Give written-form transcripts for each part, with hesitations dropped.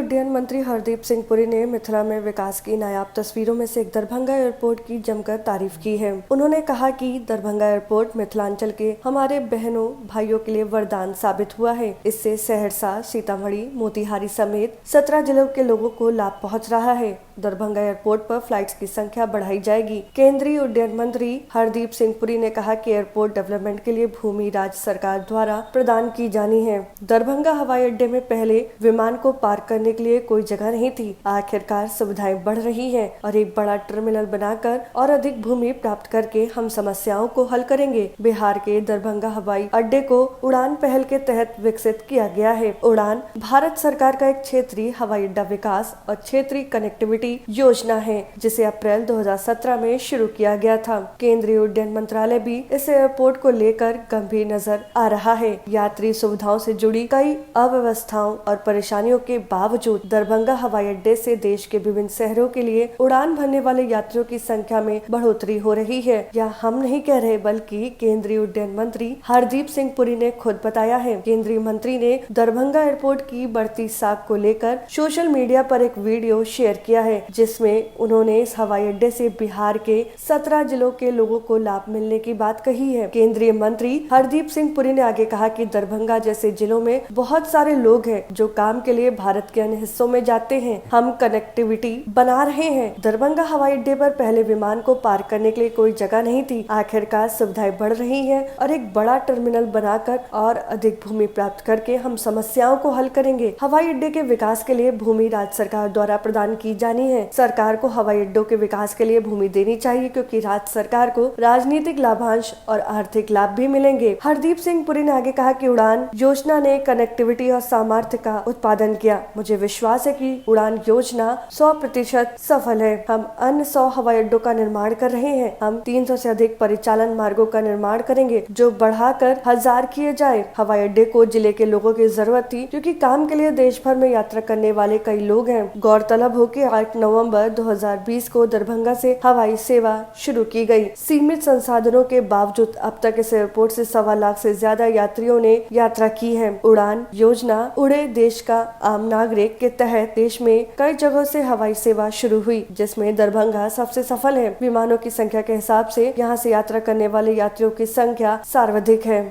उड्डयन मंत्री हरदीप सिंह पुरी ने मिथिला में विकास की नायाब तस्वीरों में से एक दरभंगा एयरपोर्ट की जमकर तारीफ की है। उन्होंने कहा कि दरभंगा एयरपोर्ट मिथिलांचल के हमारे बहनों भाइयों के लिए वरदान साबित हुआ है। इससे सहरसा, सीतामढ़ी, मोतिहारी समेत 17 जिलों के लोगों को लाभ पहुंच रहा है। दरभंगा एयरपोर्ट पर फ्लाइट्स की संख्या बढ़ाई जाएगी। केंद्रीय उड्डयन मंत्री हरदीप सिंह पुरी ने कहा कि एयरपोर्ट डेवलपमेंट के लिए भूमि राज्य सरकार द्वारा प्रदान की जानी है। दरभंगा हवाई अड्डे में पहले विमान को पार्क करने के लिए कोई जगह नहीं थी। आखिरकार सुविधाएं बढ़ रही हैं और एक बड़ा टर्मिनल बनाकर और अधिक भूमि प्राप्त करके हम समस्याओं को हल करेंगे। बिहार के दरभंगा हवाई अड्डे को उड़ान पहल के तहत विकसित किया गया है। उड़ान भारत सरकार का एक क्षेत्रीय हवाई अड्डा विकास और क्षेत्रीय कनेक्टिविटी योजना है, जिसे अप्रैल 2017 में शुरू किया गया था। केंद्रीय उड्डयन मंत्रालय भी इस एयरपोर्ट को लेकर गंभीर नजर आ रहा है। यात्री सुविधाओं से जुड़ी कई अव्यवस्थाओं और परेशानियों के बावजूद दरभंगा हवाई अड्डे से देश के विभिन्न शहरों के लिए उड़ान भरने वाले यात्रियों की संख्या में बढ़ोतरी हो रही है। यह हम नहीं कह रहे, बल्कि केंद्रीय उड्डयन मंत्री हरदीप सिंह पुरी ने खुद बताया है। केंद्रीय मंत्री ने दरभंगा एयरपोर्ट की बढ़ती साख को लेकर सोशल मीडिया पर एक वीडियो शेयर किया है, जिसमें उन्होंने इस हवाई अड्डे से बिहार के 17 जिलों के लोगों को लाभ मिलने की बात कही है। केंद्रीय मंत्री हरदीप सिंह पुरी ने आगे कहा कि दरभंगा जैसे जिलों में बहुत सारे लोग हैं जो काम के लिए भारत के अन्य हिस्सों में जाते हैं। हम कनेक्टिविटी बना रहे हैं। दरभंगा हवाई अड्डे पर पहले विमान को पार्क करने के लिए कोई जगह नहीं थी। आखिरकार सुविधाएं बढ़ रही हैं और एक बड़ा टर्मिनल बनाकर और अधिक भूमि प्राप्त करके हम समस्याओं को हल करेंगे। हवाई अड्डे के विकास के लिए भूमि राज्य सरकार द्वारा प्रदान की जानी है। सरकार को हवाई अड्डों के विकास के लिए भूमि देनी चाहिए, क्योंकि राज्य सरकार को राजनीतिक लाभांश और आर्थिक लाभ भी मिलेंगे। हरदीप सिंह पुरी ने आगे कहा कि उड़ान योजना ने कनेक्टिविटी और सामर्थ्य का उत्पादन किया। मुझे विश्वास है कि उड़ान योजना 100% सफल है। हम अन्य 100 हवाई अड्डों का निर्माण कर रहे हैं। हम 300 से अधिक परिचालन मार्गों का निर्माण करेंगे, जो बढ़ाकर 1000 किए जाए। हवाई अड्डे को जिले के लोगों की जरूरत थी, क्योंकि काम के लिए देश भर में यात्रा करने वाले कई लोग हैं। गौरतलब हो कि 8 नवंबर 2020 को दरभंगा से हवाई सेवा शुरू की गई। सीमित संसाधनों के बावजूद अब तक इस एयरपोर्ट से 1.25 लाख से ज्यादा यात्रियों ने यात्रा की है। उड़ान योजना उड़े देश का आम नागरिक के तहत देश में कई जगहों से हवाई सेवा शुरू हुई, जिसमें दरभंगा सबसे सफल है। विमानों की संख्या के हिसाब से यहाँ से यात्रा करने वाले यात्रियों की संख्या सर्वाधिक है।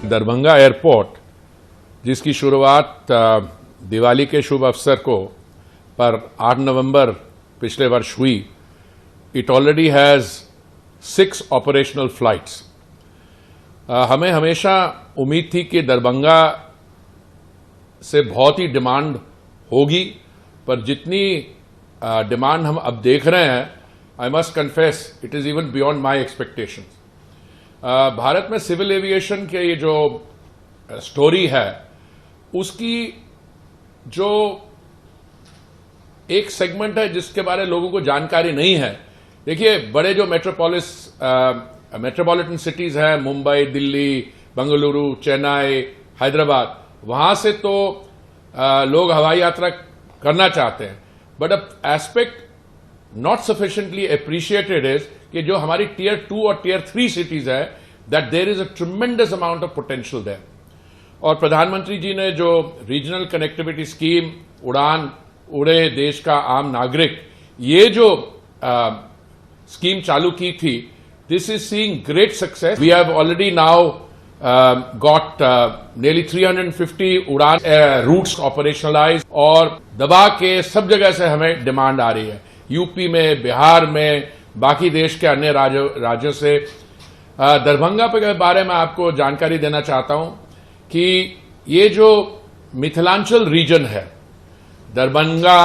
दरभंगा एयरपोर्ट, जिसकी शुरुआत दिवाली के शुभ अवसर को पर 8 नवंबर पिछले वर्ष हुई, it already has 6 operational flights. हमें हमेशा उम्मीद थी कि दरभंगा से बहुत ही डिमांड होगी, पर जितनी डिमांड हम अब देख रहे हैं, I must confess it is even beyond my expectations. Bharat में सिविल एविएशन के ये जो स्टोरी है, उसकी जो एक सेगमेंट है जिसके बारे में लोगों को जानकारी नहीं है। देखिए, बड़े जो मेट्रोपॉलिटन सिटीज हैं, मुंबई, दिल्ली, बेंगलुरु, चेन्नई, हैदराबाद, वहां से तो लोग हवाई यात्रा करना चाहते हैं, बट अब aspect not sufficiently appreciated is कि जो हमारी टियर 2 और टियर 3 सिटीज है, that there is a tremendous amount of potential there. और प्रधानमंत्री जी ने जो रीजनल कनेक्टिविटी स्कीम उड़ान उड़े देश का आम नागरिक, ये जो स्कीम चालू की थी, this is seeing great success. We have already now got nearly 350 उड़ान रूट्स ऑपरेशनलाइज, और दबा के सब जगह से हमें डिमांड आ रही है, यूपी में, बिहार में, बाकी देश के अन्य राज्यों से। दरभंगा के बारे में आपको जानकारी देना चाहता हूं कि ये जो मिथिलांचल रीजन है, दरभंगा,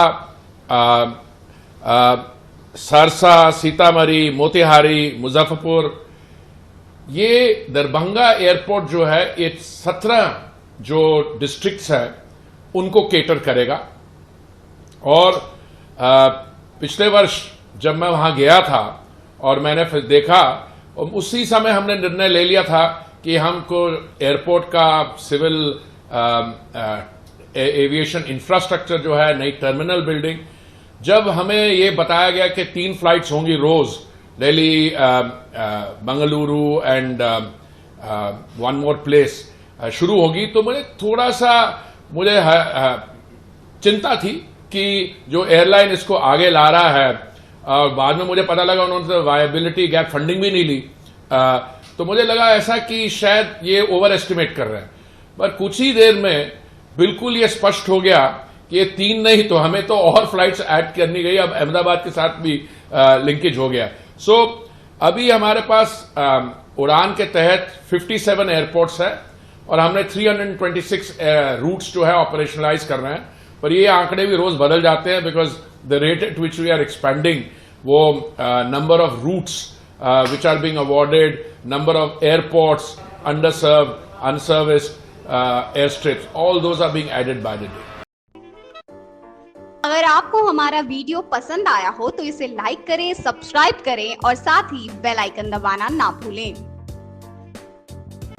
सरसा, सीतामढ़ी, मोतिहारी, मुजफ्फरपुर, ये दरभंगा एयरपोर्ट जो है, ये 17 जो डिस्ट्रिक्ट्स है उनको केटर करेगा। और पिछले वर्ष जब मैं वहां गया था और मैंने फिर देखा, उसी समय हमने निर्णय ले लिया था कि हमको एयरपोर्ट का सिविल एविएशन इंफ्रास्ट्रक्चर जो है, नई टर्मिनल बिल्डिंग, जब हमें ये बताया गया कि 3 फ्लाइट्स होंगी रोज, Delhi, Bengaluru and one more place, शुरू होगी तो थोड़ा सा मुझे चिंता थी कि जो एयरलाइन इसको आगे ला रहा है, और बाद में मुझे पता लगा उन्होंने वायबिलिटी गैप फंडिंग भी नहीं ली, तो मुझे लगा ऐसा कि शायद ये ओवर एस्टिमेट कर रहे हैं। पर कुछ ही देर में बिल्कुल ये स्पष्ट हो गया कि ये 3 नहीं तो हमें तो और फ्लाइट्स ऐड करनी गई। अब अहमदाबाद के साथ भी लिंकेज हो गया। सो अभी हमारे पास उड़ान के तहत 57 एयरपोर्ट्स है और हमने 326 रूट्स जो है ऑपरेशनलाइज कर रहे हैं। पर ये आंकड़े भी रोज बदल जाते हैं, because the rate at which we are expanding, वो number of routes which are being awarded, number of airports, under serve, unserviced air strips, all those are being added by the day. अगर आपको हमारा video पसंद आया हो तो इसे like करें, सब्सक्राइब करें और साथ ही बेल आइकन दबाना ना भूलें।